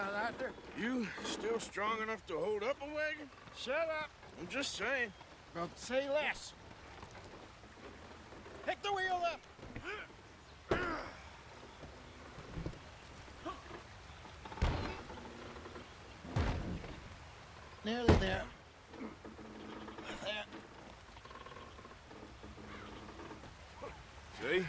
got after. You still strong enough to hold up a wagon? Shut up. I'm just saying. Well, say less. Pick the wheel up. Nearly there. There. See?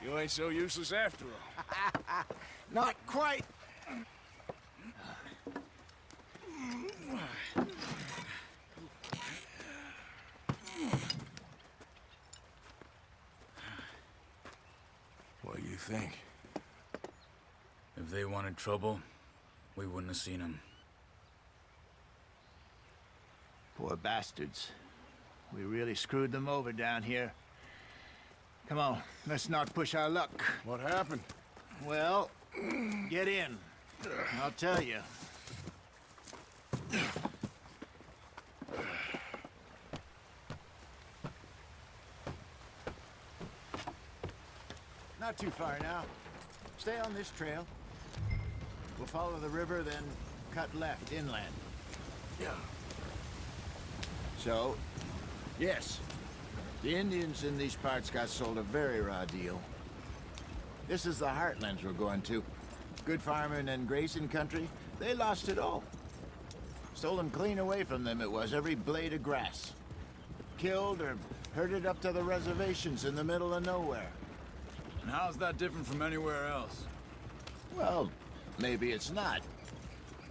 You ain't so useless after all. Not quite. What do you think? If they wanted trouble, we wouldn't have seen them. Poor bastards. We really screwed them over down here. Come on, let's not push our luck. What happened? Well, get in. I'll tell you. Not too far now. Stay on this trail. We'll follow the river, then cut left inland. Yeah. So, yes, the Indians in these parts got sold a very raw deal. This is the heartlands we're going to. Good farming and grazing country, they lost it all. Stolen clean away from them it was, every blade of grass. Killed or herded up to the reservations in the middle of nowhere. And how's that different from anywhere else? Well, maybe it's not.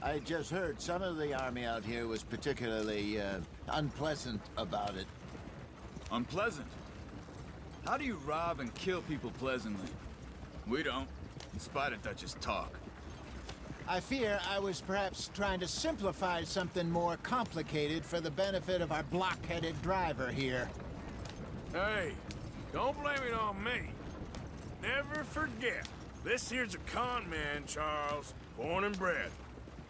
I just heard some of the army out here was particularly, unpleasant about it. Unpleasant? How do you rob and kill people pleasantly? We don't, in spite of Dutch's talk. I fear I was perhaps trying to simplify something more complicated for the benefit of our block-headed driver here. Hey, don't blame it on me. Never forget, this here's a con man, Charles, born and bred.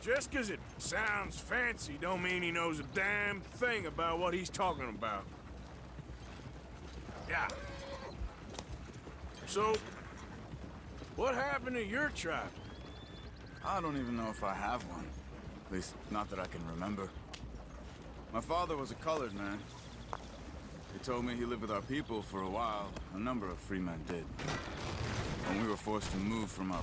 Just 'cause it sounds fancy don't mean he knows a damn thing about what he's talking about. Yeah. So, what happened to your tribe? I don't even know if I have one. At least, not that I can remember. My father was a colored man. He told me he lived with our people for a while. A number of free men did. When we were forced to move from our...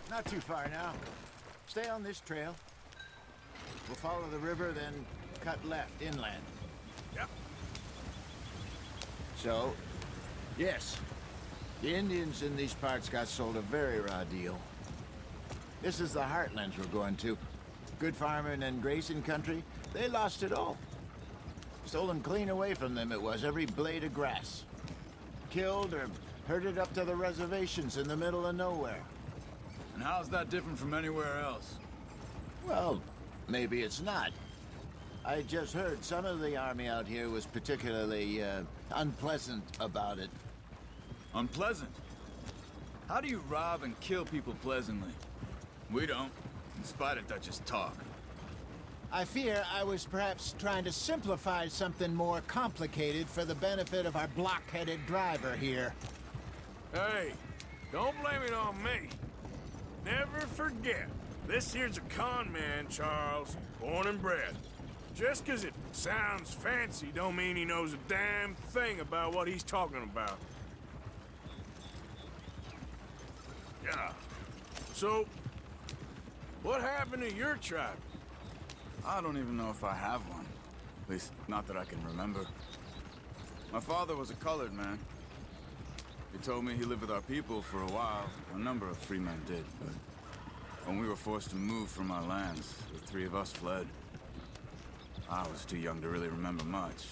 Not too far now. Stay on this trail. We'll follow the river, then cut left inland. Yep. So, yes, the Indians in these parts got sold a very raw deal. This is the heartlands we're going to. Good farming and grazing country, they lost it all. Stolen clean away from them it was, every blade of grass. Killed or herded up to the reservations in the middle of nowhere. And how's that different from anywhere else? Well, maybe it's not. I just heard some of the army out here was particularly, unpleasant about it. Unpleasant? How do you rob and kill people pleasantly? We don't, in spite of Dutch's talk. I fear I was perhaps trying to simplify something more complicated for the benefit of our block-headed driver here. Hey, don't blame it on me. Never forget, this here's a con man, Charles, born and bred. Just 'cause it sounds fancy don't mean he knows a damn thing about what he's talking about. Yeah. So, what happened to your tribe? I don't even know if I have one. At least, not that I can remember. My father was a colored man. He told me he lived with our people for a while. A number of free men did, but when we were forced to move from our lands, the three of us fled. I was too young to really remember much.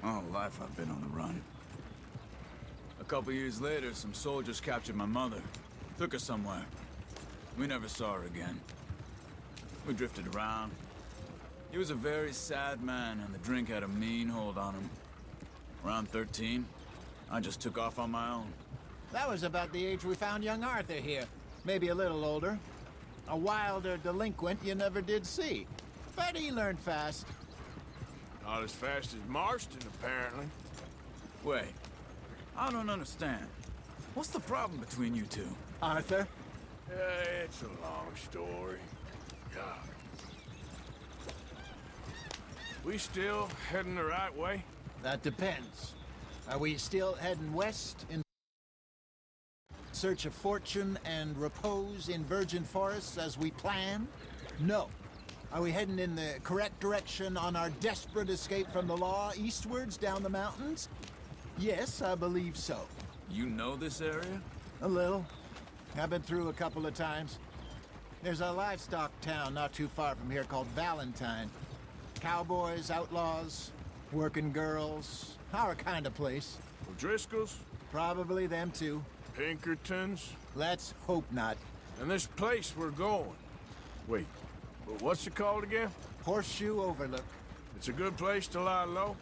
My whole life I've been on the run. A couple years later, some soldiers captured my mother. Took her somewhere. We never saw her again. We drifted around. He was a very sad man, and the drink had a mean hold on him. Around 13, I just took off on my own. That was about the age we found young Arthur here. Maybe a little older. A wilder delinquent you never did see. But he learned fast. Not as fast as Marston, apparently. Wait, I don't understand. What's the problem between you two? Arthur? It's a long story. God. We still heading the right way? That depends. Are we still heading west in search of fortune and repose in virgin forests as we planned? No. Are we heading in the correct direction on our desperate escape from the law eastwards down the mountains? Yes, I believe so. You know this area? A little. I've been through a couple of times. There's a livestock town not too far from here called Valentine. Cowboys, outlaws, working girls, our kind of place. O'Driscoll's? Probably them too. Pinkertons? Let's hope not. And this place we're going. Wait, what's it called again? Horseshoe Overlook. It's a good place to lie low?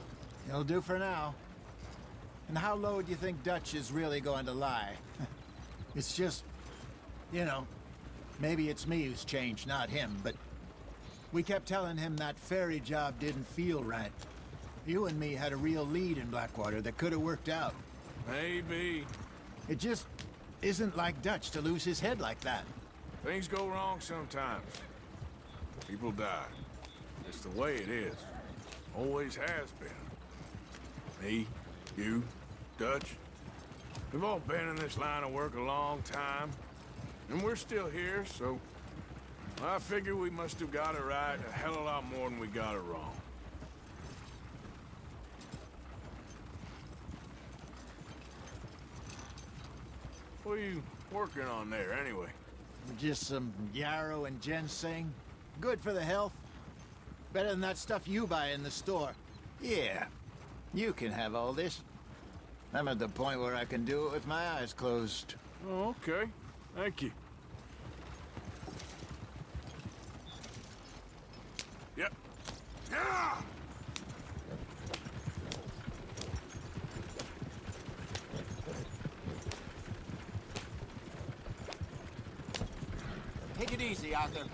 It'll do for now. And how low do you think Dutch is really going to lie? It's just, you know, maybe it's me who's changed, not him, but we kept telling him that ferry job didn't feel right. You and me had a real lead in Blackwater that could have worked out. Maybe. It just isn't like Dutch to lose his head like that. Things go wrong sometimes. People die. It's the way it is. Always has been. Me, you, Dutch. We've all been in this line of work a long time. And we're still here, so I figure we must have got it right a hell of a lot more than we got it wrong. What are you working on there, anyway? Just some yarrow and ginseng. Good for the health. Better than that stuff you buy in the store. Yeah, you can have all this. I'm at the point where I can do it with my eyes closed. Oh, okay. Thank you. Yep. Yeah! Take it easy, Arthur.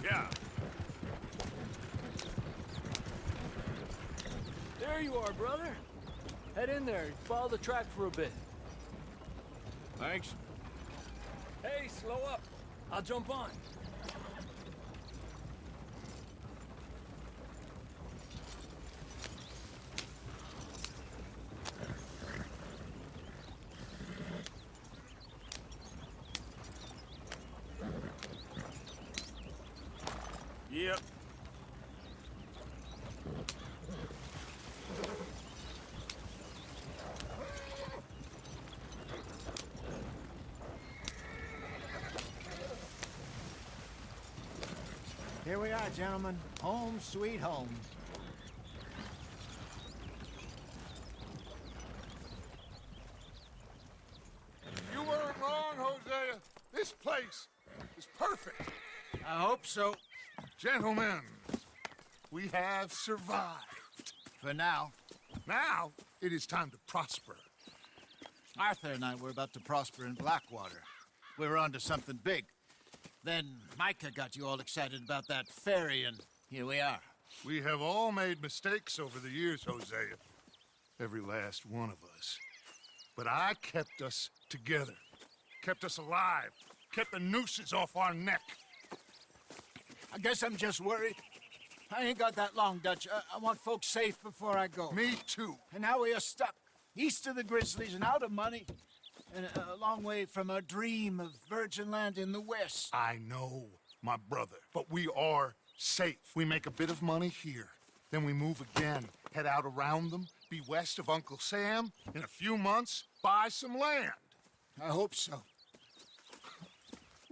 Yeah. There you are, brother. Head in there. Follow the track for a bit. Thanks. Hey, slow up. I'll jump on. Yep. Here we are, gentlemen. Home sweet home. You weren't wrong, Hosea. This place is perfect. I hope so. Gentlemen, we have survived. For now. Now, it is time to prosper. Arthur and I were about to prosper in Blackwater. We were onto something big. Then Micah got you all excited about that ferry, and here we are. We have all made mistakes over the years, Hosea. Every last one of us. But I kept us together. Kept us alive. Kept the nooses off our neck. I guess I'm just worried. I ain't got that long, Dutch. I want folks safe before I go. Me too. And now we are stuck, east of the Grizzlies and out of money, and a long way from our dream of virgin land in the west. I know, my brother, but we are safe. We make a bit of money here, then we move again, head out around them, be west of Uncle Sam, in a few months, buy some land. I hope so.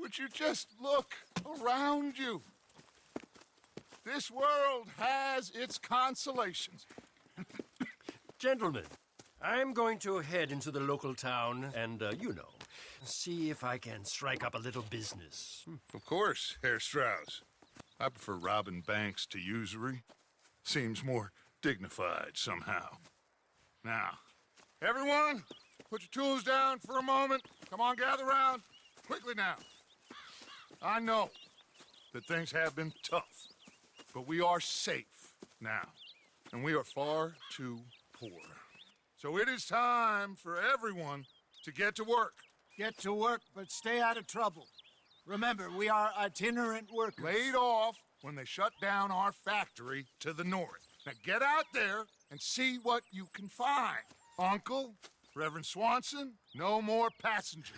would you just look around you? This world has its consolations. Gentlemen, I'm going to head into the local town and, see if I can strike up a little business. Of course, Herr Strauss. I prefer robbing banks to usury. Seems more dignified somehow. Now, everyone, put your tools down for a moment. Come on, gather round. Quickly now. I know that things have been tough, but we are safe now, and we are far too poor. So it is time for everyone to get to work. Get to work, but stay out of trouble. Remember, we are itinerant workers. Laid off when they shut down our factory to the north. Now get out there and see what you can find. Uncle, Reverend Swanson, no more passengers.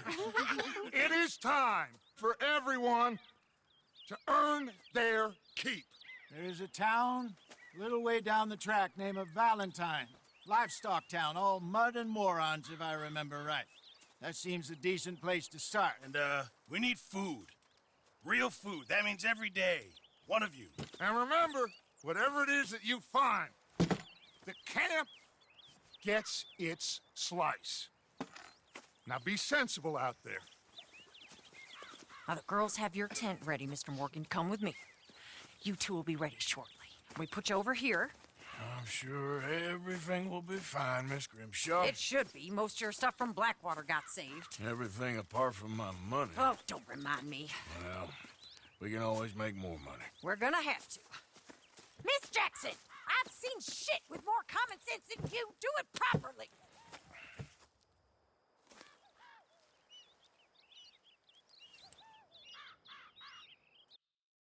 It is time for everyone to earn their keep. There is a town a little way down the track named Valentine. Livestock town, all mud and morons, if I remember right. That seems a decent place to start. And, we need food. Real food. That means every day. One of you. And remember, whatever it is that you find, the camp gets its slice. Now be sensible out there. Now, the girls have your tent ready, Mr. Morgan. Come with me. You two will be ready shortly. We put you over here. I'm sure everything will be fine, Miss Grimshaw. It should be. Most of your stuff from Blackwater got saved. Everything apart from my money. Oh, don't remind me. Well, we can always make more money. We're gonna have to. Miss Jackson, I've seen shit with more common sense than you. Do it properly.